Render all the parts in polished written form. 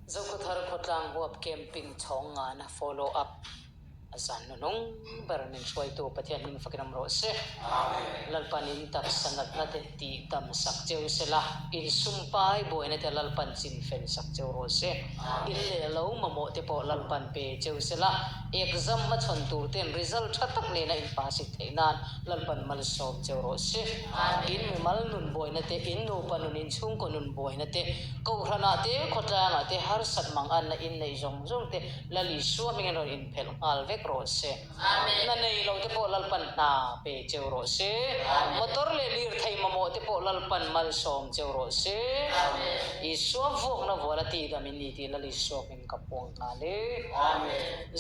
Zokuthar khotlang huap camping chonga na follow up asan nung beranin suai tu patian in fakinam rose lalpanin tak sanat na ti tam sakjeu sela in sumpai boy na te lalpan sin fen sakjeu rose in le lo mamo te po lalpan pe jeu sela exam ma chon tur ten result thatak ne na in pasit theinan lalpan mal som jeu rose in mal nun boy na te in no panun in chung ko nun boy na te ko rana te khotanga te har sat mang an na in nei jong jong te lali suam ngen ron in pel al ve rose na nei lo te po lalpan na pe cheu rose motor le lir thai mamo te po lalpan mal som cheu rose i suam vok na vola ti da min ni ti lali suam in kapong ka le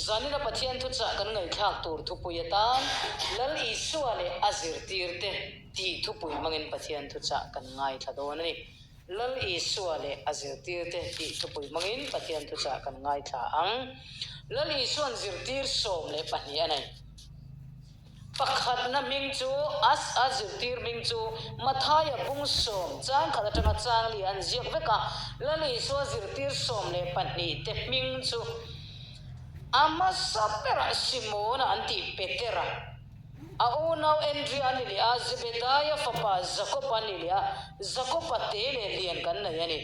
zanina pathian thu cha kan ngai thak tur thu puyatan lal i suale azir tir te ti thu puy mangin pathian thu cha kan ngai thadon ni lal i suale azir tir te ti thu puy mangin pathian thu cha kan ngai tha ang lal i suan zir tir som le pani anai pakhat na ming chu as azir tir ming chu mathaya pung som chang khala tanga chang li an ziak veka lal i suan zir tir som le pani te ming chu ama sapera simona anti petera aunau entry anili a zebedaya fapa zakopa anili a zakopa tele lian kan na yani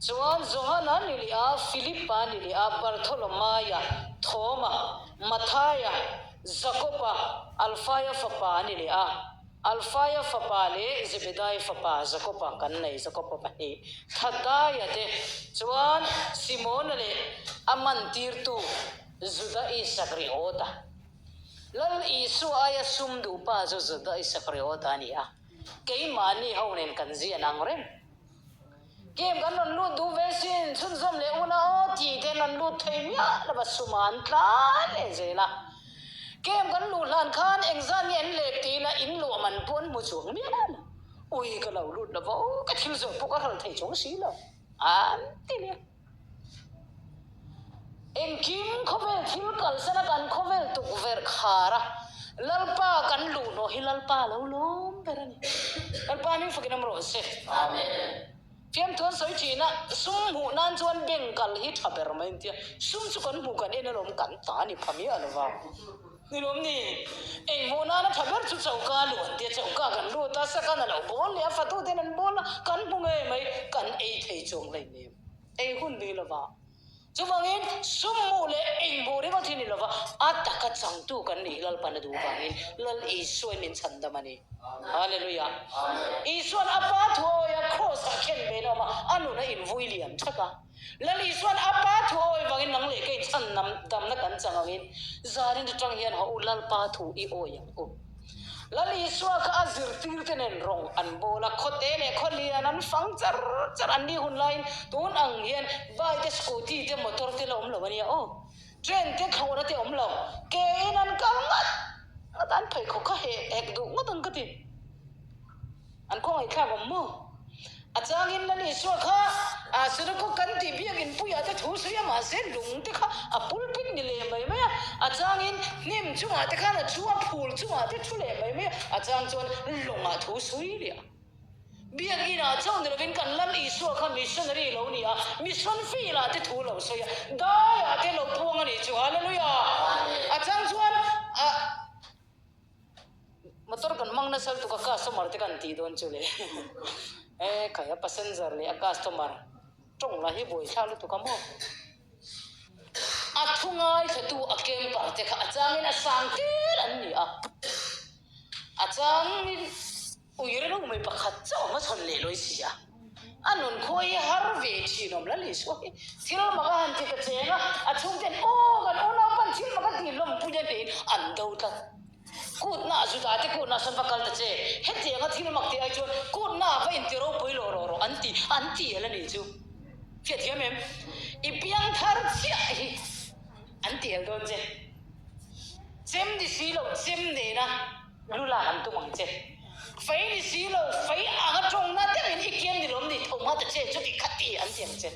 chuan Johanna nili a Philippa nili a Bartholomaya Thoma Mathaya Zakopa Alfaya fapa nili a Alfaya fapa le Zebedai fapa Zakopa kan nei Zakopa pani Thadaya te chuan Simon le amantir tu Juda Isakriota lal isu aya sumdu pa Juda Isakriota ni a kei mani honen kan zia nang ren game kan non lu du vesin sun som le una o ti te non lu theimya la basuman tlan le zela game kan lu lan khan exam yen le ti la in lu man pon mu chung mi la ui ka lo lu la vo ka thil zo pu ka hal thei chung si lo an ti le en kim khovel thil kal sana kan khovel tu ver khara lalpa kan lu no hilalpa lo lom berani lalpa ni fakinam ro se amen Fiam tuan soi China sum hu nan chuan Bengal hi thaber mai tia sum chu kan mu kan enalom kan ta ni phamia lawa ni lom ni ei mo na thaber chu chauka lu tia chauka kan lu ta sakan lo bol le fatu den an bol kan mu ngai mai kan ei thei chong lai ne ei hun ni lawa chu bangin sum mu le ei bo re ma thini lawa ataka chang tu kan ni lal pan du bangin lal i suai min chandamani Hallelujah. Isuan apa thoya cross aken beno ma anu na in William thaka. Lali isuan apa thoy bangin nang le kai chan nam dam na kan changawin. Zarin tang hian ha ulal pa thu I oyang o. Lali isua ka azir tir tenen rong an bola khote le kholian an fang char char an ni hun line tun ang hian bai te scooty te motor te lom lo mania o. Train te khawra te om lo. Ke inan kalngat dan phai kho kha he ek du ngatang kati an ko ngai kha bom mo achangin lani so kha a sura ko kan ti biak in puya ta thu suya ma se lung te kha a pulpit ni le mai mai achangin nim chunga te kha na chuwa phul chunga te thule mai mai achang chon lunga thu sui lia biak ina chang de bin kan lan I so kha missionary lo ni a mission fi la te thu lo so ya da ya te lo puang ani chu hallelujah achang chuan a motor kan mang na sal tu ka customer te kan ti don chule kaya passenger le customer tong la hi boy chalu tu kamo athungai thatu akem par te kha achangin asang tir an ni a achangin uire no mai pakhat chaw ma chon le loi sia anon khoi har ve thi nom la le so thil ma ga han ti ka chenga achung ten o kan ona pan thil ma ga ti lom puja te an do ta kut na zu ta te kut na san bakal ta che he te nga thil mak te ai chon kut na va in te ro poi lo ro anti ala ni chu che thiam em I piang thar chia hi anti el don che chem di si lo chem de na lu la han tu mang che fai di si lo fai a ga chong na te in ikem di lom ni thong ma ta che chu ti khati an tiang che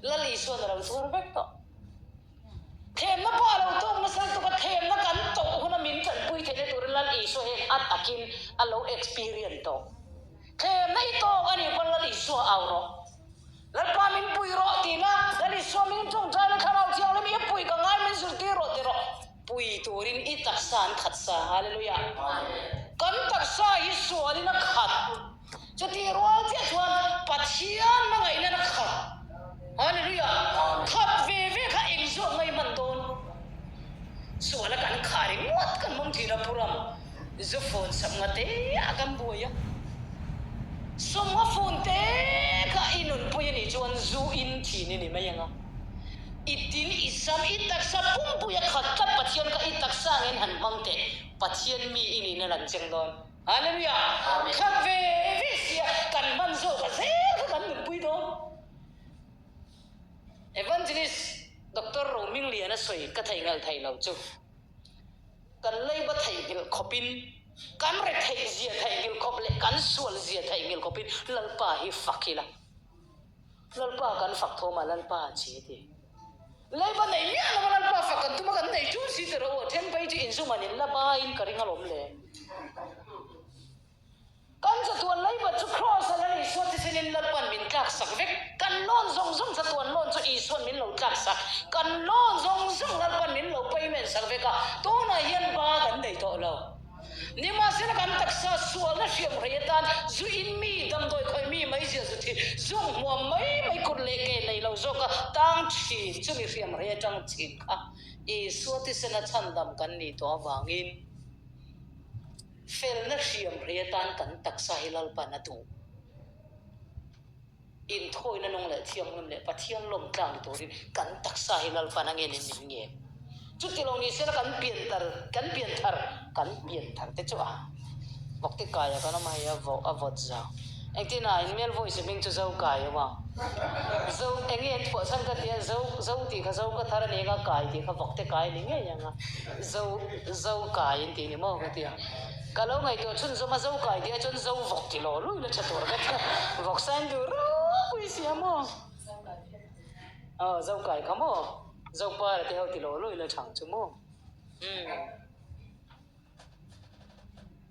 la li so na ro thor bek to thêm nó bỏ đầu tôm nó sang tụi cái thêm nó cắn tổ hôm nay mình chẳng vui thế này tụi nó lấy số hết at akin alo experience to thêm nó ít to cái này con nó lấy số ao nó lần qua mình vui rõ swamin trong trai na kharau thiang le mi pui ka ngai min zul ti ro ti ro pui turin i taksan khatsa hallelujah kan taksa i suali na khat chati rwal che chuan pathian na ngai na khat hallelujah khat ve ve kha engzo ngai man don suala kan khari ngot kan mong thira puram zo phone sam ngate akan boya somma phone te ka inun poyani chuan zu in thini ni mayanga itin isam itaksa pumpuya khatta pathian ka itaksa ngin han mangte pathian mi ini na lang chengdon hallelujah khave visia kan manzo ka se kan mun pui do evangelist Dr. Roming Liana soi ka thai ngal thai lo chu kan lei ba thai gil khopin kan re thai zia thai gil khop le kan sual zia thai gil khopin lalpa hi fakila lalpa kan fak thoma lalpa chi ti lei ba nei nya na lalpa fakan tuma kan nei chu si te ro then pai ji in su manin la ba in karinga lom le kan sa tuan lei ba chu cross ala ni so ti sinin lalpan min tlak sak vek kan lon zong zong sa tuan lon chu i son min lo tlak sak kan lon zong zong lalpan min lo payment sak veka to na yan ba kan nei to lo ni ma sina kan taksa sual na siam retan zu in mi dam doi khoi mi mai zia zu thi zong mo mai kut le ke nei lo zo ka tang chi chu mi siam re tang chi kha e so ti sina chan dam kan ni to wangin fel na siam retan kan taksa hilal pa na tu in thoi na nong le thiang lom le pathian lom tlang to ri kan taksa hilal pa na nge ni nge chút ti long ni se kan pian thar te chu a bok ti ka ya kana ma ya vo avot za ek ti na in mel voice ming chu zau ka ya wa zau eng en pho sang ka ti zau ti ka zau ka thar ne ga kai ti ka bok ti kai ni nge ya nga zau ka in ti ni mo ka ti kalau ngai to chun zo ma zau kai ti chun zau vok ti lo lu la chator ka ti vok san du ru pui sia mo zau kai ka mo dâu ba là theo tỷ lỗ lôi là chẳng chứ mô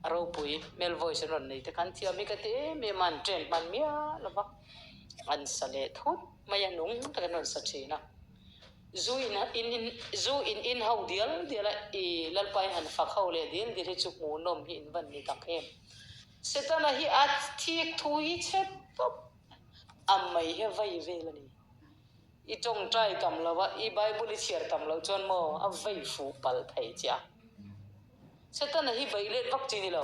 rau bùi mel voice rồi này thì khán thiam mi cái thế mi man trend man mía là bác ăn sả lệ thốt mày ăn núng ta cái nón sả chế na zu in hậu điel lại i lal pai han phak hậu lệ điel đi chụp mũ nôm hi in văn đi tắc em sẽ ta là hi at thiek thui chết top mày he vay về là này i trong trai cầm lo ba i bible chiar tam lo chon mo a vai fu pal thai cha setan hi vai le vak chi ni lo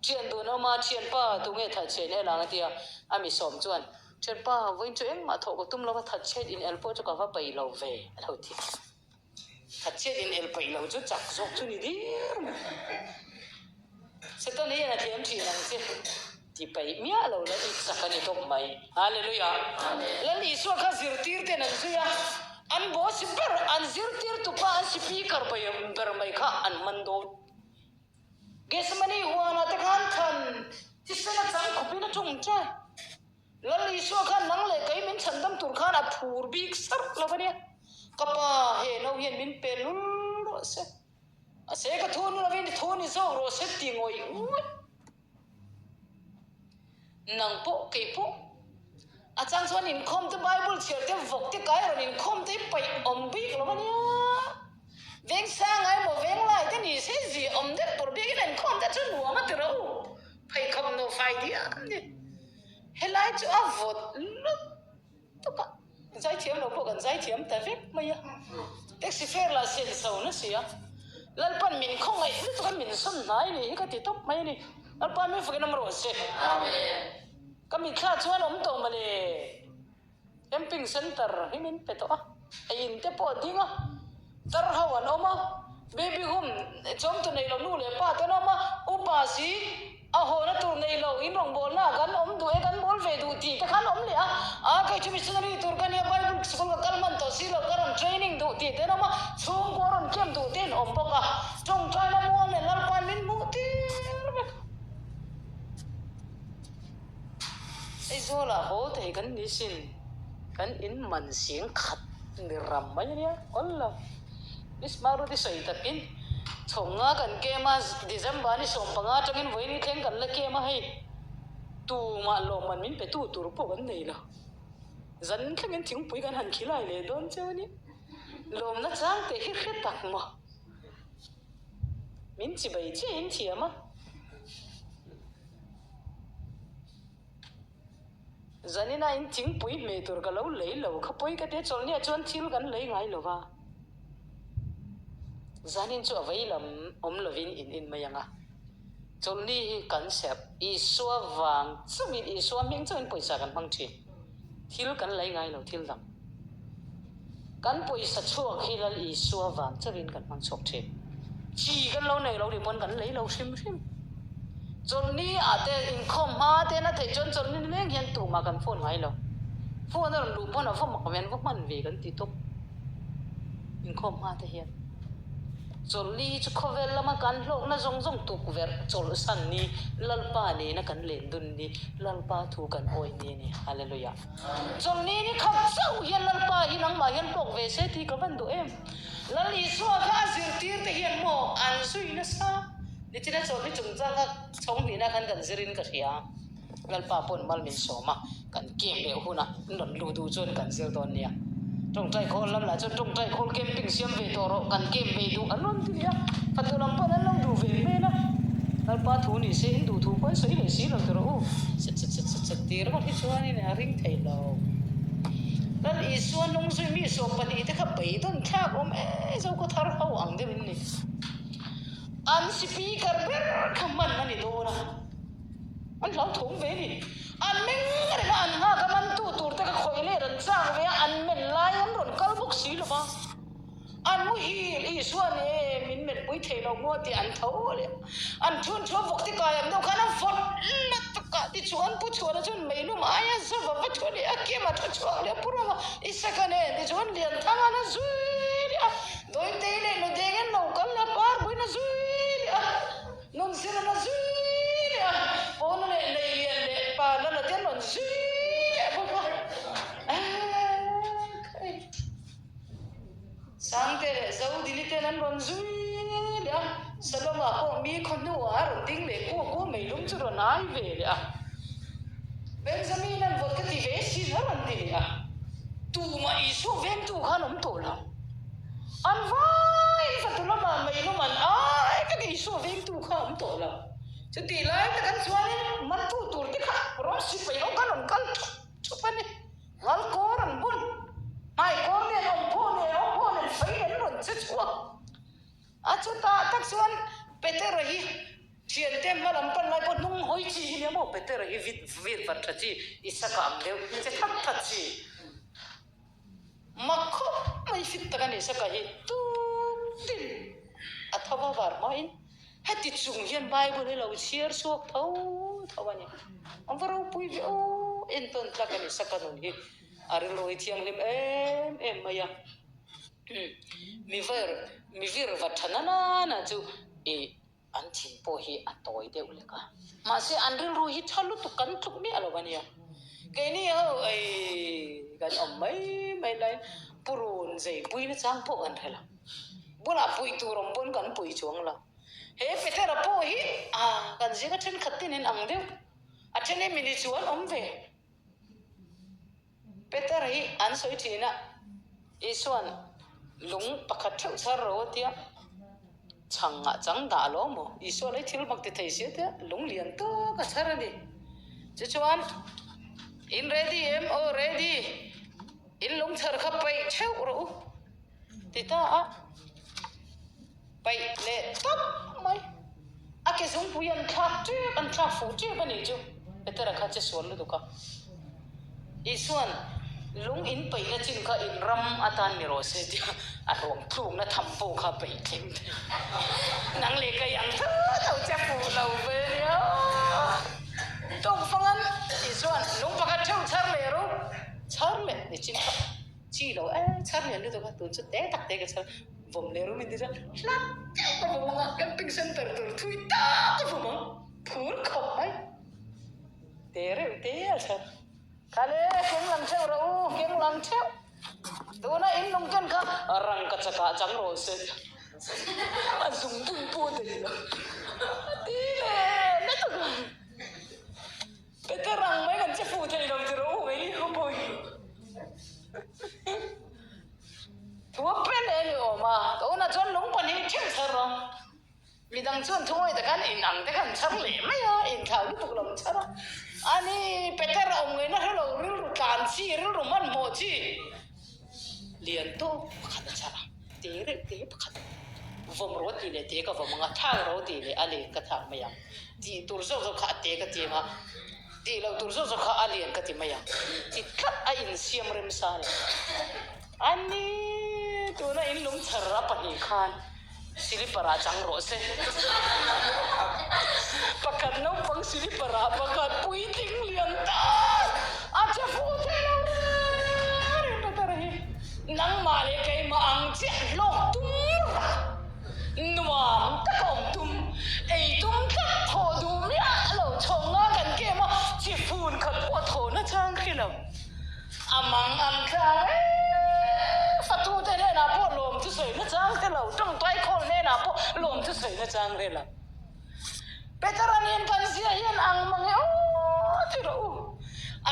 chian do no ma chian pa tu nge tha chen e lang tia ami som chuan chian pa voin chu eng ma tho ko tum lo ba tha chet in el po chu ka va pai lo ve lo ti tha chet in el pai lo chu chak zok chu ni di setan hi na thiam chi nang se ti pai mia lo la i sakani tok mai hallelujah lan i so kha zirtir te nan suya an bo siper an zirtir tu pa an speaker bayam ber mai kha an mando gesmani huana te khan than ti sena chang khupina chung cha lan i so kha nang le kai min chandam tur khan a phur bik sar la bania kapa he no yen min pelul ro se ase ka thon la vin thon i zo ro se ti ngoi nang po ke po achang chuan in khom te bible chiar te vok te kai ron in khom te pai om bik lo mania veng sang ai mo veng lai te ni se ji om de por bik in khom te chu nuam ma te ro pai khom no fai dia ni helai chu avot lu to ka zai thiam lo po kan zai thiam ta vek maya taxi fare la sen so na sia lalpan min khong ai lu to kan min som nai ni ka ti top mai ni alpa mi fukin namro se amen kami kha chuan om to male camping center himin peto a in te po dinga tar hawan oma baby home chom to nei lo nu le pa to na ma upa si a ho na tur nei lo in rong bol na kan om du e kan bol ve du ti ta khan om le a kai chu missionary tur kan ya bible school ka kalman to si lo karam training du ti te na ma chung koron kem du ten om boka chung trai na mo le lal pan min mu ti ai zo la ho te kan ni sin kan in man siang khat ni ram mai ni olla bis maru di soi takin chonga kan ke ma december ni som panga tangin voi ni theng kan la ke ma hai tu ma lo man min pe tu tur po kan nei la dân khang en tiếng bùi gan hàn khí lại lệ đón chơi ni lồm nó trang để hết hết tạc mà mình chỉ bày chế en thiệt mà dân ni na en tiếng bùi mẹ tôi cái lâu lấy lâu khắp bùi cái thế cho ni chuan chill gan lấy ngay lâu va dân ni cho vậy làm lovin in mày à cho ni concept isua vàng chứ mình isua miếng cho anh pойसा gan mang chi thil kan lấy ngay lâu thil dam kan pойसा chuak hi lal isua vàng cho rin kan mang chok chi chi kan lâu này lâu đi muốn kan lấy lâu sim sim cho ni ate income ma te na thei chon chon ni leng hian tu ma kan phone ngay lâu phone nó lu phone phone ma comment vok man ve kan ti top income ma te hian choli chu khovel lama kan hlok na zong zong tuk ver chol san ni lalpa ni na kan len dun ni lalpa thu kan oi ni hallelujah chol ni khap sau hian lalpa hi nang ma hian tok ve se ti ka ban du em lali suwa kha zir tir te hian mo an sui na sa ni china chol ni chung cha ka chong ni na kan zirin ka ria lalpa pon mal min soma kan kem le huna non lu du chon kan zir don nia trong trai khol lam la trong trai khol camping siam ve toro kan kem ve du anon ti ya patu lam pa lan du ve me na al pa thu ni se du thu ko sei le si lo toro set tir ko hi chuan ni ring thei lo lan i suan long sui mi so pa ni te kha pai don kha om e zo ko thar hau ang de min ni an speaker ber khaman na ni do na an lau thong ve ni an meng re ma an nga ka man tu tur ta ka khoi le ran chang ve an men lai an ron kal bok si lo ba an mu hi i suan e min men pui thei lo mo ti an tho le an thun cho bok ti ka yam do khana fot na ta ka ti chuan pu chuan chun mei lu ma ya za va va chun ya ke ma tho chuan le pura ma isa ka ne ti chuan lian thang ana zui ya doi te le no de gen no kal na par bui na zui ya non sira na zui ya pon le lian le pa la ten non zui ya bo bo sangte zau dilite nan ron zui le saloma ko mi khonu ar ding le ko mei lum chu ron ai ve le benjamin an vot ka ti ve si na ron ti le tu ma isu vem tu khanom to la an vai fa tu la ma mei lum an ai ka isu vem tu kham to la chu ti lai ta kan chuan man tu tur ti kha ro si pe ro kan on kal chu pa ni ngal ko ran bun mai ko ne on po ne fai ne ron chu chua a chu ta tak chuan peter hi thian tem ma lam pan lai po nung hoi chi ne mo peter hi vit van tha chi isaka am deu che thak tha chi makho mai fit ta kan isaka hi tu tin athawa var main hati chung hian bible lo share sok tho thawani amvaro pui vi o enton tla kan isaka non hi ari loi thiang lim em maya mi vir vathanana na chu e an thin po hi atoi de uleka ma se anril ru hi thalu tu kan thuk mi alowania ke ni ho ai kan mai lai purun zai pui na chang po an thela bula pui tu rom bon kan pui chuang la he petera po hi kan jinga then khatin en ang deu a thene mini chuan om ve petera hi an soi thina isuan lung pakhat thau char ro tia changa chang da lo mo isu lai thil mak ti thei se te lung lian to ka char ni chu chuan in ready ready in lung thar kha pai cheu ro ti ta pai le top mai a ke sung puyan thak tu an thak fu tu ba ni chu petera kha che sol lu ka isuan lung in pai na chin kha in ram atan mi ro se ti a rom thung na tham po kha pai thing nang le ka yang tau cha pu lo ve ya tong fangan isuan lung pa ka thau char le ro char le ni chin kha chi lo char le ni to ka tu chu te tak te ka char vom le ro min ti cha lat ka bo nga camping center tur thui ta ka bo ma phur khop mai te re te a char kale keng lang cheu ro keng lang cheu tu na in long kan ka rang ka chaka chang ro se a zum tum po de lo ti le na to ka rang mai kan che fu de lo ro ngai ni ho boy midang chuan thungoi ta kan in ang te kan chang le mai a in thau ni puklom chara ani peter ongoi na hello ril kan chi ril roman mo chi lian to pakhat chara te pakhat vom ro ti le te ka vom nga thang ro ti le ale ka thang mayang ti tur zo kha te ka ti ma ti lo tur zo kha alien ka ti mayang ti khat a in siam rem sa le ani tu na in lung chara pa hi khan sili para chang ro se pakat no pang sili para pakat pui ting lian ta acha fu the lo re patarahi nang male kai ma ang che lo tum nuam ta kom tum ei tum ta tho du mia lo chonga kan ke ma chi phun khat po tho na chang khilam amang am kha fatu te ne na po lom tu sei na chang te lo tong tai khol ne na po lom tu sei na chang re la petaranian kan sia hian ang mange o ti ro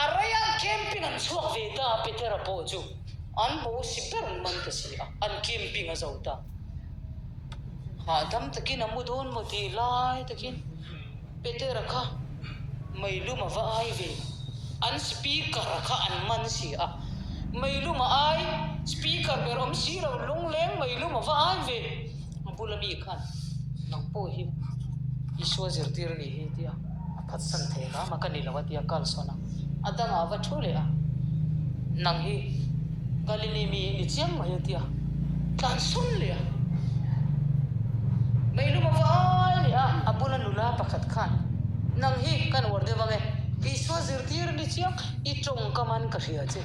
araya camping an chuak ve ta petera po chu an bo siper man ta si an camping a zauta ha dam takin amudon mo ti lai takin petera kha mai lu ma va ai ve an speaker kha an man si a mai lu ma ai speaker berom si ro lung leng mai lu ma va ai ve bulami khan nang po hi iswa zirtir ni hi dia phat san the ga ma kan ni lawati kal sona adanga wa thule a nang hi kalini mi ni chiang ma yatia kan sun le mai lu ma va ai a abula nula pakhat khan nang hi kan worde wange iswa zirtir ni chiang I tong kaman ka ria che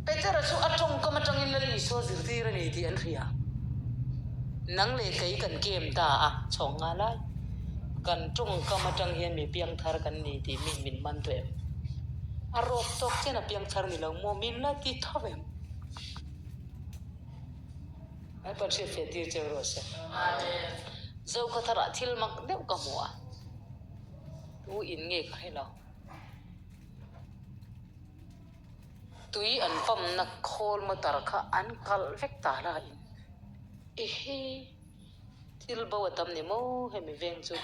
petera su atong kamatang in lali iswa zirtir ni ti an ria nang le kai kan kem ta a chonga lai kan tung kamatang hian mi piang thar kan ni ti min man to a rok tok chena piang thar ni lo mo min na ti thavem ai par se fe ti che ro se amen zo ka thara thil mak deu ka mo a tu in nge khai lo tui an pam na khol ma tar kha an kal vek ta la in ehe til bawa tam ni mo he mi veng chu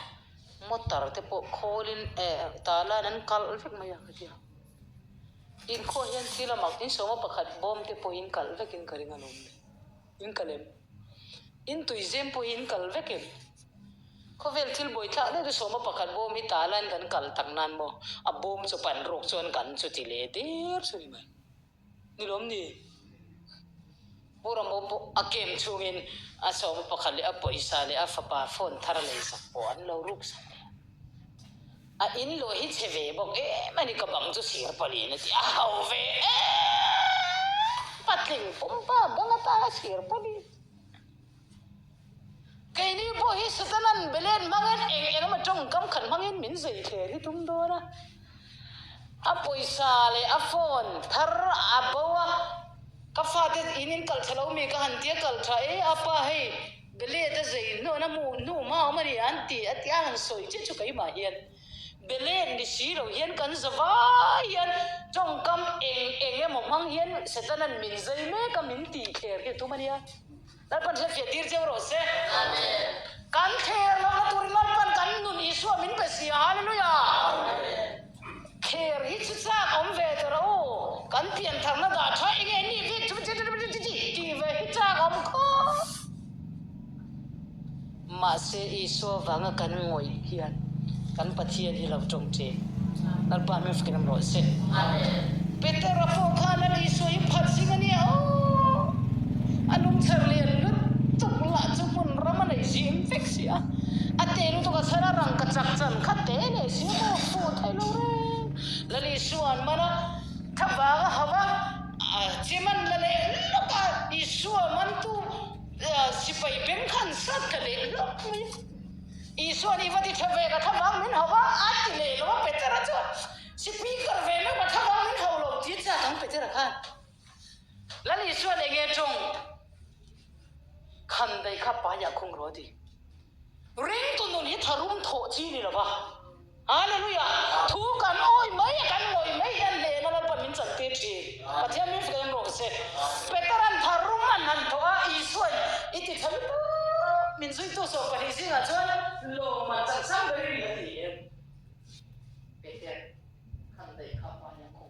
motar te po kholin tala nan kal vek ma ya khatia in kho hian thila mak in soma pakhat bom te po in kal vek in karinga nom in kalem in tui zem po in kal vekem khovel thil boi tha le soma pakhat bom hi talan kan kal tak nan mo a bom chu pan rok chuan kan chu ti le der chu ni mai ni lom ni Pura mo akem chungin aso mo pakali apo isale afapa phone thara le sa po an lo ruk sa a in lo hi cheve bok mani ka bang chu sir pali na ti a hau ve patling pompa banga ta sir pali kai ni bo hi satanan belen mangen eng ma tong kam khan mangen min zai the ri tum do na apo isale a phone thar a bawa kafate inin kal thalo mi ka hantia kal tha apa hei bele ta zai no na mu nu ma mari anti atia han soi che chu kai ma hian bele ni si ro hian kan zawa hian chong kam eng mo mang hian setanan min zai me ka min ti kher ke tu mania dar pan se fetir che ro se amen kan kher lo na tur lan pan kan nun isu min pe si hallelujah amen kher hi chu sa om ve to ro kan pian thang na da tha enge ni vi chu ti ve hi cha om kho ma se isu wanga kan ngoi hian kan pathian hi lo tong che dal pa me fkinam ro se amen peter apo khana ni isu hi phat singani o anung charlian lut tuk la chupun ramana jim fexia atelu to ka sara rang ka chak chan khate ne si mo fu thailo re lali suan mana thabaga hawa chiman lale loka isua mantu sipai ben khan sat kale lokmi isua ni vati thabe ka thabang min hawa atile lo petera cho speaker ve me ka thabang min hawlo ti cha tang petera khan lali isua le ge chong khan dai kha pa ya khung ro di ring tu nun hi tharum tho chi ni lo ba hallelujah thu kan oi mai kan oi mai yan le na lal pan min chak te thi pathian mi fem ro se peteran tharum an han tho a isoi iti thal min zui to so pa hi singa chuan lo ma chang sam beri la ti em Peter kan dei kha ma ya ko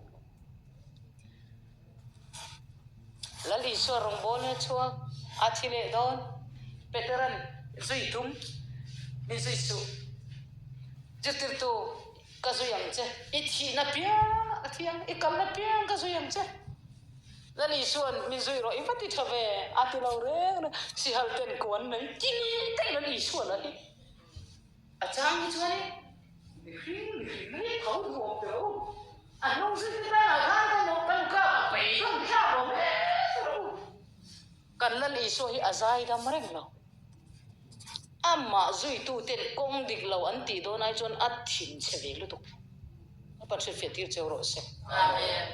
lali so rong bol he chua athile don Peteran zui tum ni zui su jutir tu ka zui yang che ithi na pia athiang ikam na pia ka zui yang che lali suan min zui ro ifati thave atilo re si halten kon nei kini tai lali suan la achang chuani ni thau mo pe o anong zui ta na ga no kan ka pe kan ka mo me kan lali so hi azai da mareng lo amma zui tu ten kong dik lo an ti do nai chon athin cheve lu tu apa se fe tir cheu ro se amen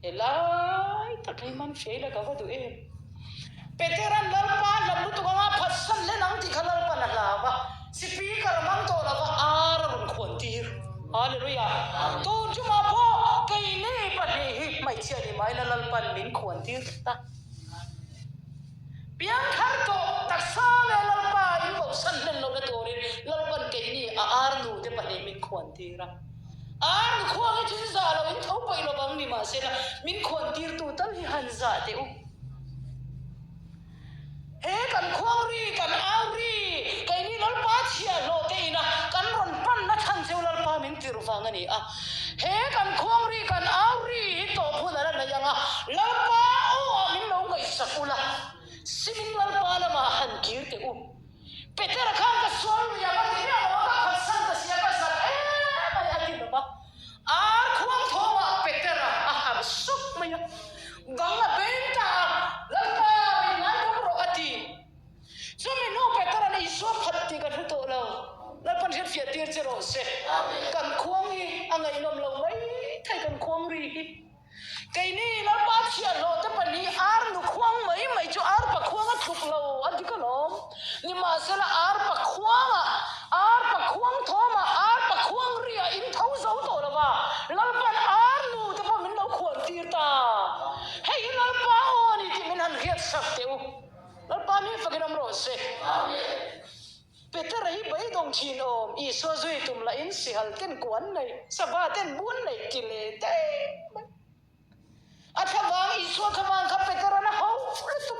elai takai man fe la ka va du e Peteran lalpa lamu tu ma phasan le nang ti khalal pa na la ba sipi kar mang to la ba ar run khon tir hallelujah to chuma po kai ne pa ni hi mai chia ni mai la lalpan min khon tir ta piang khar to taksa le lalpa in bo san len lo le to ri lalpan kai ni a ar nu de pa ni min khon tira ar khong hi chin za lo in thau pai lo bang ni ma se la min khon tir tu tal hi han za te u he kan khong ri kan au ri kai ni lalpa chia lo te ina kan ron pan na than seu lalpa min tir wang ani a he kan khong ri kan au ri to phun ara na yang a lalpa o min lo ngai sakula simin lalpa la ma han kir te u Peter khang ka sol ya ba ti ya ka khasan ka sia ka sa mai ati ba ar khong thoma Peter a ha suk mai ganga benta lalpa min nai ka ro ati so me no Peter ani so phatti ka thu to lo lalpan jet fia tir che ro se kan khong hi angai nom lo mai thai kan khong ri kai ni lalpa chia lo te pa ni ar nu khong mai mai chu ar pa khong a thuk lo adi ka lo ni ma sala ar pa khong thoma ar pa khong ria in thau zo to la ba lalpan ar nu te pa min lo khon tir ta hey lalpa o ni ti min han riat sak te u lalpa mi faginam ro se amen Peter hi bai dong chin om I so zui tum la in si hal ten kwan nei saba ten bun nei kile te athawang I so thawang kha Peter na ho tu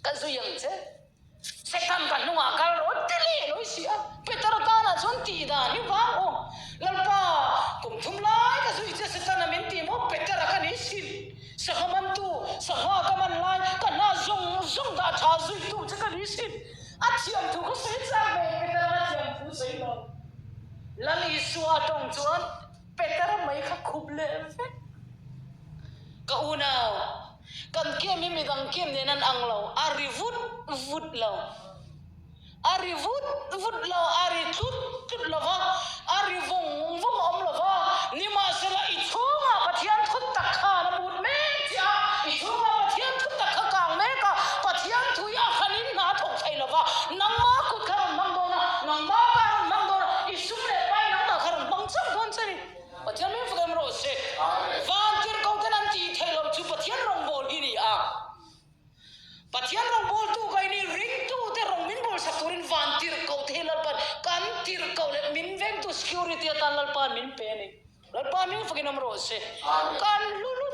ka zui yang che setan kan nuwa kal ro tele lo sia Peter ta na chon ti da ni ba o lalpa kum thum lai ka zui che setan min ti mo Peter ka ni sin sahaman tu saha ka man lai ka na zong da tha zui tu che ka ni sin achiam tu ko sei cha be Peter na chiam tu sei lo lali suwa tong chuan Peter mai kha khub le ka unau kan kem mi dang kem ne nan ang lo ari vut lo ari vut lo ari tut lo va ari vong om lo va ni ma sela I chunga pathian thut tak kha na mut me cha I chunga pathian thut tak kha kang me ka pathian thu ya khanin na thok thai lo va nang ma ku kharam mang do na nang ma karam mang do na I sum le pai nang ma kharam mang chang don chani pathian me fagam ro se van tir ko tan ti thai lo chu pathian rong bol hi ni a pathian rong bol tu kai ni ring tu te rong min bol sakurin van tir ko thelal pan kan tir ko le min veng tu security tan lal pan min pe ni lal pan min faginam ro se kan lulu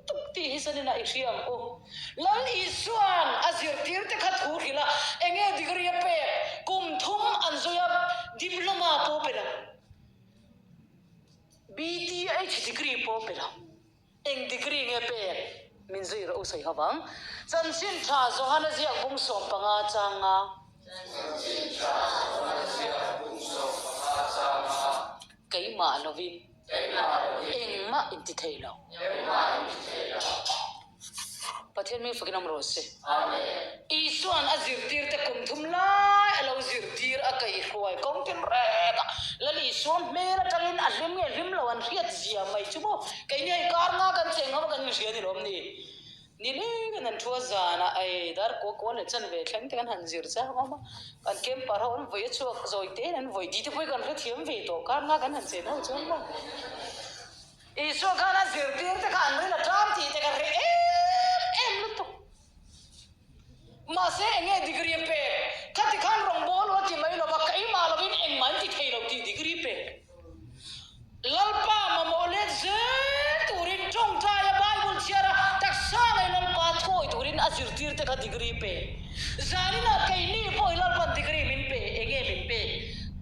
tuk ti hisanina ikhiam o lal isuan azir tir te khat hu khila enge degree pe kum thum anzoya diploma po pela BTH degree po pela eng degree nge pe min zui ro sai hawang chan sin tha zo hana zia bung som panga changa kai ma lovin eng ma inti thailo pathian mi fakinam ro se amen isuan azir tir te kum thum lai alo zir tir akai khoi kong tin re lali suan me la tangin alim nge lim lawan riat zia mai chumo kai ni kar nga kan cheng ngam kan ni ni rom ni ni le kan thua zana ai dar ko le chan ve thlang te kan han zir cha ma kan kem par hon voi chuak zoi te nan voi di te poi kan re thiam ve to kar nga kan han che no chon ma isu kan azir tir te kan ri la tram ti te kan re em lu to ma se nge degree pe khati khan te ka degree pe zani na kai ni po ilal pan degree min pe enge min pe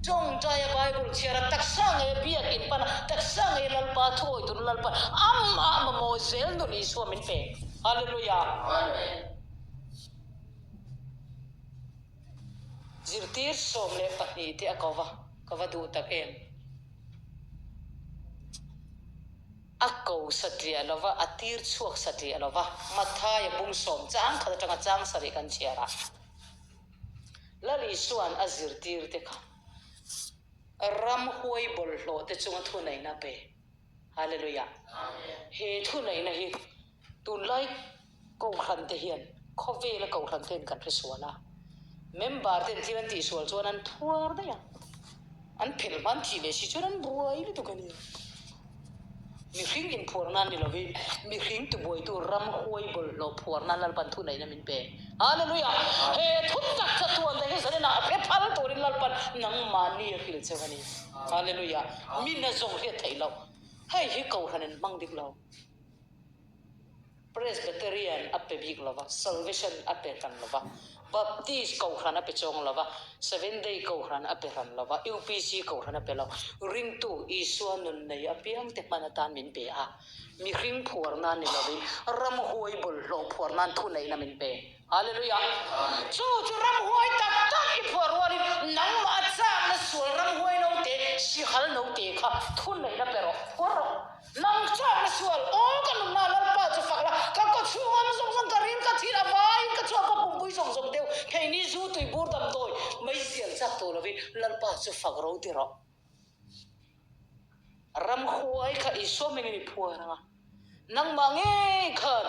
chong jaya bible chiara taksang e biak in pan taksang e lal pa thoi tun lal pa am mo zel no ni so min pe hallelujah amen zirtir som le pahni te akawa du tak em akau satria lova atir chuak satria lova mathai bung som chang kha tanga chang sari kan chiara lali suan azirtir te kha ram huai bol hlo te chunga thu nei na pe hallelujah amen he thu nei na hi tu lai ko khan te hian khove la ko khan ten kan risuala member ten thiran ti sual chuan an thuar da ya an phel man thi le si chuan an buai le tu kani mi hring in phornan ni lovi mi hring tu boi tu ram huai bol lo phornan lal pan thu nei na min pe hallelujah he thut tak cha tuan da he sanena phe phal to rin lal pan nang mani khil chawani hallelujah min na zong he thai lo hai hi ko hanen mang dik lo Presbyterian ape big lova salvation ape kan lova Baptist ko khana pe chong lova 7 day ko khana ape ran lova UPC ko khana pe lo ring tu isua nun nei apiang te manatan min pe a mi hring phur nan ni lovi ram hoi bol lo phur nan thu nei na min pe hallelujah chu ram hoi tak tak I phur wari nang ma cha na sul ram hoi no te si hal no te kha thu nei na pe ro koro nang cha na sul o kan na lal pa chu fakla ka ko chu am song song karin ka thira vai ka chu ka pum pui song song deu khei ni zu tui bur dam doi mai sial chak to lovi lal pa chu fak ro ti ro ram huai kha I so meng ni phuara nang mange khan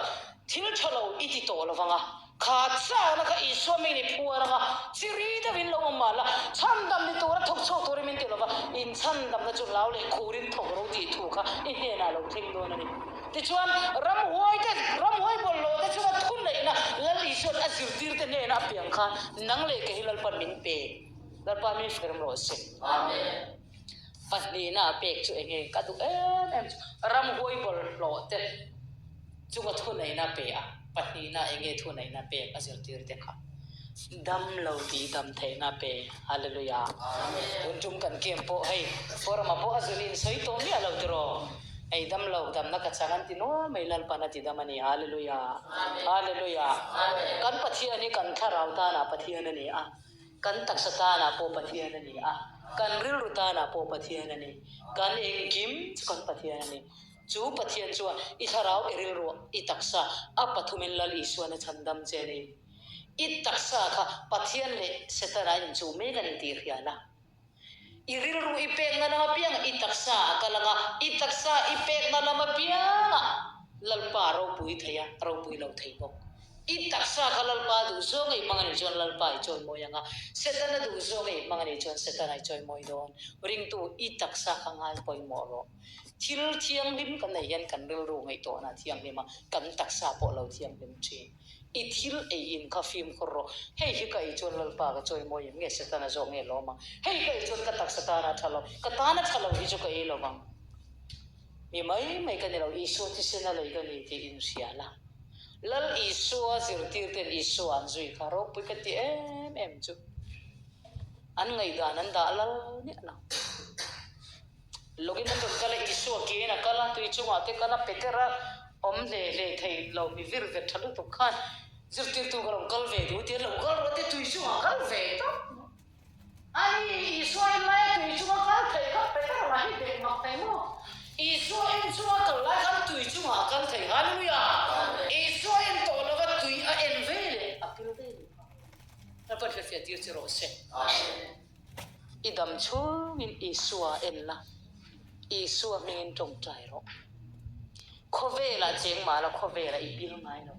thil thalo iti to lawanga kha cha na kha I so meng ni phuara chiri da win lo mala cham dam ni to ra thok chho to ri min ti lova in chan dam na chu law le khurin thok ro ti thu kha I he na lo thing do na ni ti chuan ram huai bol lo te chuan thun nei na lal I son azir tir te ne na piang kha nang le ke hilal pan min pe lal pa min ferm ro se amen pahni na pek chu enge ka du em ram huai bol lo te chunga thu nei na pe a pahni na enge thu nei na pe azir tir te kha dam lo ti dam thei na pe hallelujah amen untum kan kem po hei forma po azulin soi to mi alo tro ei dam lo dam na ka changan ti no mai lal pana ti damani hallelujah hallelujah amen kan pathian ni kan tharau ta na pathian ni a kan taksata na po pathian ni a kan ril ruta na po pathian ni kan engkim kan pathian ni chu pathian chu I tharau eril ro I taksa a pathumin lal iswa na chandam che ni I taksa kha pathian le setara in chu me kan ti khiala iril ru ipek na lama piang I taksa kalanga I taksa ipek na lama piang lalpa ro pui thaya ro pui lo thai ko I taksa kalalpa du zo ngai mangani chon lalpa I chon moyanga setana du zo ngai mangani chon setana I chon moy don ring tu I taksa kangal poi moro thil thiang lim kan nei yan kan ril ru ngai to na thiang lima kan taksa po lo thiang lim chi I thil e in ka film khoro hei hi kai chon lalpa ka choi moy nge setana zo nge lo ma hei kai chon ka taksa na thalo ka ta na thalo hi chu kai lo ma mi mai kan lo I so ti sena lo I ni ti in siala lal isu zirtir ten isu an zui kharo pui ka ti em chu an ngai da nan da lal ni na login to kala isu ke na kala tu chu ma te kala petera om le thei lo mi vir ve thalu to khan zirtir tu garam kal ve du te lo gal ro te tu isu ma kal ve to ani isu ai mai tu isu ma kal thei ka petera ma hi de ma tai mo isu em chu kal la kal tu isu ma kal thei hallelujah isu em to lo va tu a en vele apil de na pa fe tir ti ro se idam chu min isu a en la isu a min tong chai ro khovela cheng ma la khovela I bil ngai no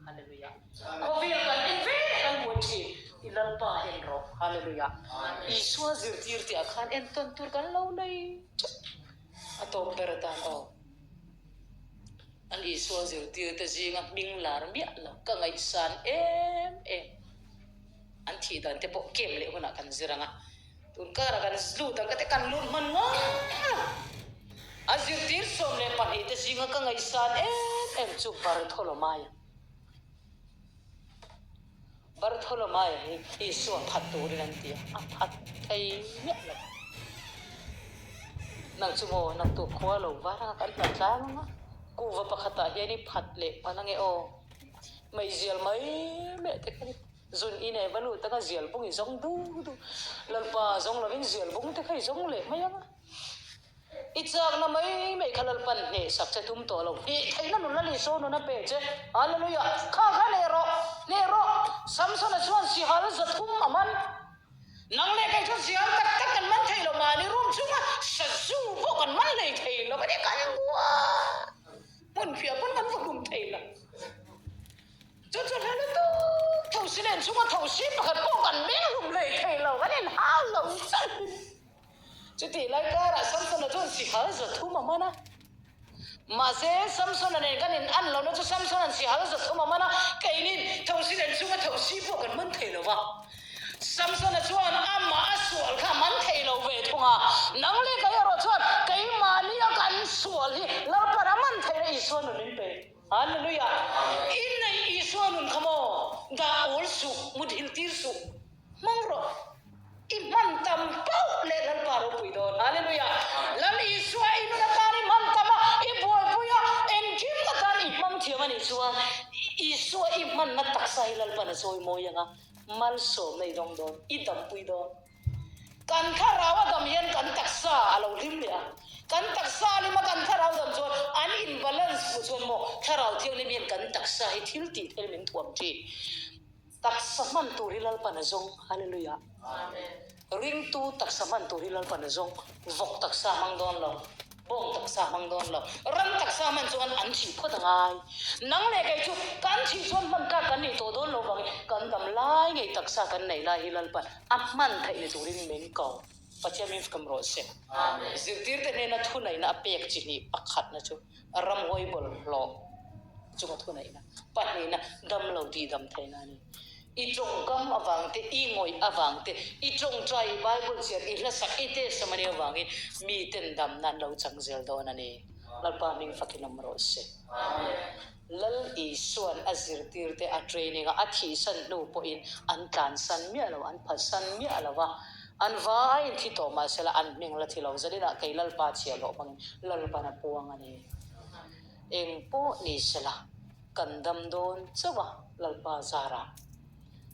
hallelujah khovela kan en vele kan mo chi ilal pa en ro hallelujah isu a zir tir ti akhan en ton tur kan lo nei ato peratan o an isu a zir tir te jinga ming lar mi la ka ngai san em an thi dan te po kem le huna kan ziranga tun ka ra kan zlu ta ka te kan lun man nga azir tir som le pa te jinga ka ngai san em chu bar tholo maya Bartholomew Isu phat tu ri nan tia a phat thei me la nang chumo nang tu khwa lo wa ra kan ta tlang ma ku va pakhata hi ni phat le panang e o mai zial mai me te kan zun ine balu ta ka zial bung i zong du lalpa zong la vin zial bung te khai zong le mai anga ichak na mai mai khalal pan ne sak che tum to lo ni thaina nu la li so no na pe che hallelujah kha ne ro samson chuan si hal za thum aman nang le kai chu sial tak kan man thei lo ma ni rum chunga sa zu bo kan man le thei lo ba ni kan wa mun phia pun kan rum thei la chu la tu thau si len chunga thau si pakhat bo kan meng rum le thei lo ba ni ha lo san chu ti lai ka ra samson chuan si hal za thum amana ma se samson ne kan in an lo no chu samson si hal za thum amana kai ni thau si len chunga thau si bo kan man thei lo wa Samson chuan amma aswal kha man thei lo ve thunga nang le kai ro chuan kai mani a kan sual hi la para man thei isuan nin pe hallelujah in nei isuan khamo da ol su mudhil tir su mangro iman tam pau le lal paro pui don hallelujah lal isua inu na tari man tama I boy puya en kim na tari mang thiamani chuan isua iman na taksa hilal pana soi moyanga mal so nei dong don idam pui don kan kharawa dam yen kan taksa alo lim ya kan taksa ni ma kan kharaw dam chon an in balance mu chon mo kharaw thiang ni men kan taksa hi thil ti thel min thuam ti taksa man turilal panazong hallelujah amen ring tu taksa man turilal panazong vok taksa mang don lo bong taksa mang don lo ram taksa man chuan an thi photangai nang le kai chu kan thi chuan man ka kan ni to don lo bang kan dam lai ngai taksa kan nei la hilal pan amman thai ni turin men ko pacha min kam ro se amen zirtir te ne na thu nai na pek chi ni pakhat na chu ram hoi bol lo chu ma thu nai na pat ni na dam lo di dam thai na ni I trong kam awang te I ngoi awang te I trong trai bible sia I la sak ite samani awangin mi ten dam nan lo changzel don ani lalpa ming fakinam ro se amen lal I suan azir tir te a training a thi san no po in an kan san mi alo an phasan mi alawa an vai thi to ma sela an ming la thi lo zalina kai lalpa chia lo bang lalpa na puang ani eng po ni sela kandam don chawa lalpa zara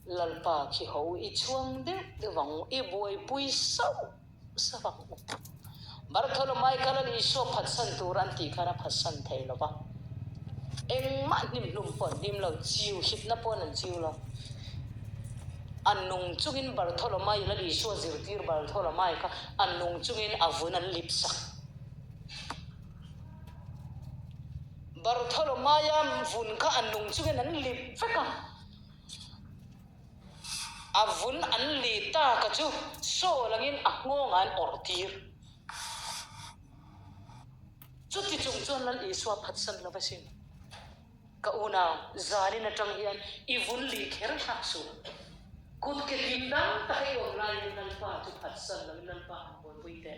lalpa khi ho I chuang de wang I boy pui sau sawang Bartholomew kala ni so phatsan turan ti khana phatsan thei lo ba eng ma nim lum pon nim lo chiu hit na pon an chiu lo annung chungin Bartholomew la li so zirtir Bartholomew ka annung chungin avun an lipsak Bartholomew vun ka annung chungin an lip feka avun an li ta ka chu so langin ngong an ortir chu ti chung chon lal iswa phatsan lawasin ka una zari na tang hian ivun li kher ha su kut ke tindam ta hi om lai nal pa chu phatsan lal pa bon puite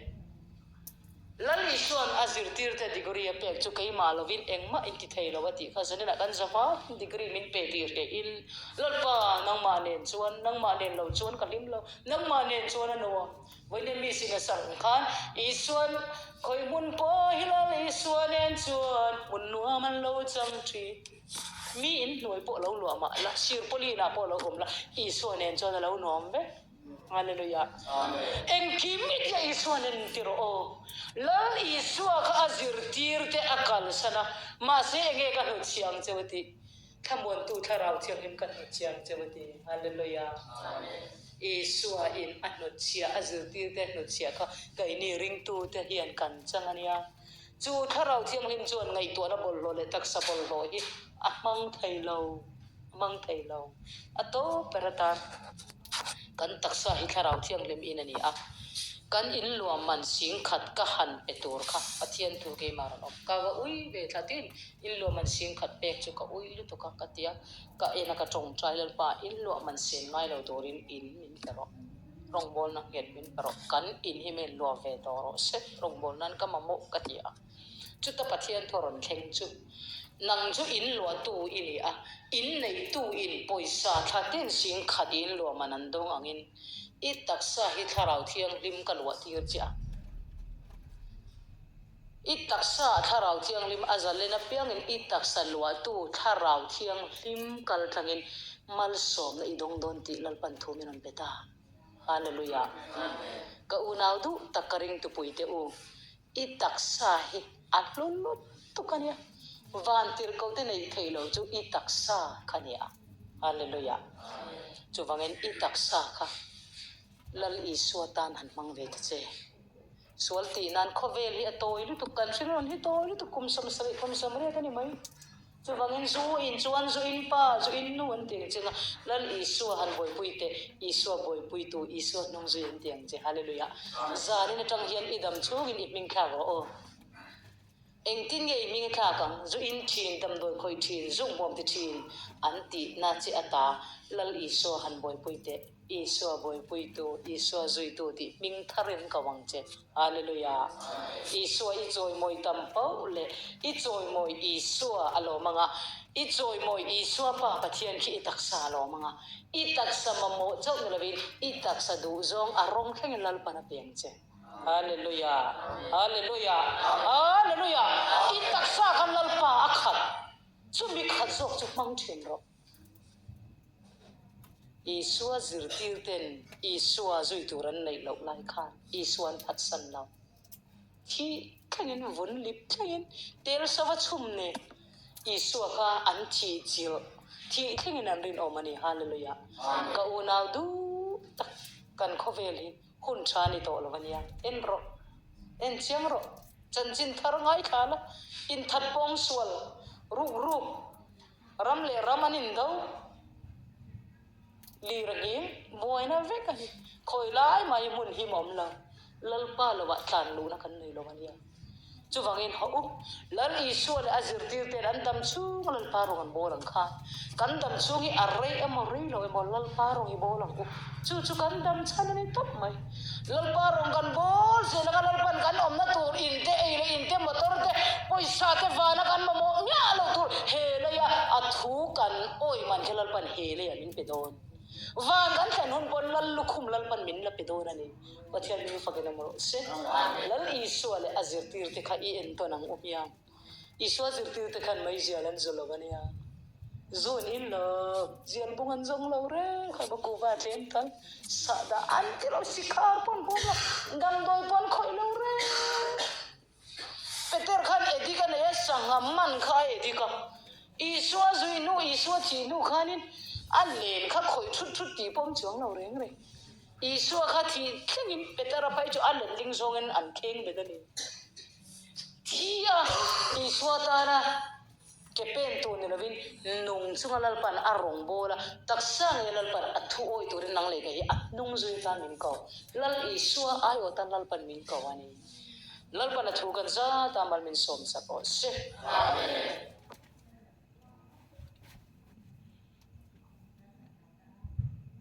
lal iswan azir tir te degree pek chu kai malovin engma inti thei lawati khasani na kan zafa degree min pe tir ke il lal pa nang ma nen chuan nang ma nen lo chuan kalim lo nang ma nen chuan no voine mi singa sang khan iswan khoi mun po hilal iswan en chuan mun nuam man lo cham thi mi in noi po lo lo ma la sir poli na po lo la iswan en chuan lo nom be hallelujah amen en kimit ya iswan en tiro o lal iswa ka azir tir te akal sana ma se nge ka hu chiang chewati khamon tu tharau chiang him kan hu chiang chewati hallelujah amen iswa in anot chia azir tir te anot chia ka kai ni ring tu te hian kan changania chu tharau chiang him chuan ngai to na bol lo le tak sa bol lo hi amang thailo ato perata kan taksa hi tharau thiang lem in ani a kan in luam man sing khat ka han petur kha pathian thu ke maran op ka ga ui be thatin in luam man sing khat pek chu ka ui lu to ka katia ka ena ka tong trial pa in luam man sen mai lo dorin in min karo rong bol na get min karo kan in hi men lo ve doro se rong bol nan ka mamo katia chu ta pathian thoron thleng chu nang chu in lo tu ini a in nei tu in poisa thatin sing khatin lo manandong angin I taksa hi tharau thiang lim kalwa tir cha I taksa tharau thiang lim azalena piangin I taksa lwa tu tharau thiang lim kal thangin mal som na idong don ti lalpan thumin an beta hallelujah ka unaw du takaring tu puite u I taksa hi atlulut tu kanya vantir ko te nei thailo chu I taksa khania hallelujah chu wangin I taksa kha lal iswa tan han mang ve che sual ti nan khovel hi atoi lu tu kan siron hi toi lu tu kum sam re tani mai chu wangin zu in chuan zu in pa zu in nu an ting chenga lal iswa han boi puite iswa boi puitu iswa nong zu in tiang che hallelujah zani na tang hian idam chugin I ming kha go eng tin nge ming kha kang zu in thin dam doi khoi thin zung bom ti thin an ti na chi ata lal iswa han boi puite iswa boi puitu iswa zui tu ti ming tharin ka wang che hallelujah iswa I joy moi tam pau le I joy moi iswa alo manga I joy moi iswa pa pathian ki itaksa alo manga itaksa mamo chau nalawin itaksa du zong arong theng lal pana piang che hallelujah hallelujah hallelujah itaksa kan lal pa akhat chumi khat zok chu mang thin ro Iswa zirtir ten Iswa zui turan nei lo lai khan Iswan phat san lo thi khangin vun lip khangin tel sawa chumne Iswa ka an thi chil thi khangin an rin omani hallelujah ka unaw du tak kan khoveli hun chani to lovania enro en chiangro chanchin thar ngai khala in that pong swal ruk ram le ramanin do li rangim boina vekani khoi lai mai mun hi mom la lalpa lawa tlan lu na kan nei lo ania chu wangin ho lal isua le azir tir te an dam chu lal paro kan bolang kha kan dam chu hi arrei amori lo emol lal paro hi bolang ku chu kan dam chan ni top mai lal paro kan bol se la lal pan kan om na tur in te motor te poisa te vana kan mo nya lo tur he la ya athu kan oi man ke lal pan he le ya min pe don van kan kan hun pon lal lukhum lal pan min la pedo na ni pathian mi fagena mo se lal isu ale azir tir te kha I en to nang upya isu azir tir te khan mai zialan zolovania zon in lo zian bungan zong lo re kha ba ku va ten tan sa da an ti lo sikar pon bola dam doi pon khoi lo re peter khan edika ne sangam man kha edika isu zui nu isu chi nu khanin an len kha khoi thut ti pom chuang lo reng re isua kha thi thingin petara pai chu an ling zongen an kheng bedani thia isua tara kepen tu ni lovin nung chunga lalpan arong bola taksa nge lalpan athu oi turin nang le ga hi nung zui ta min ko lal isua ayo tan lalpan min ko ani lalpan athu kan za tamal min som sa ko se amen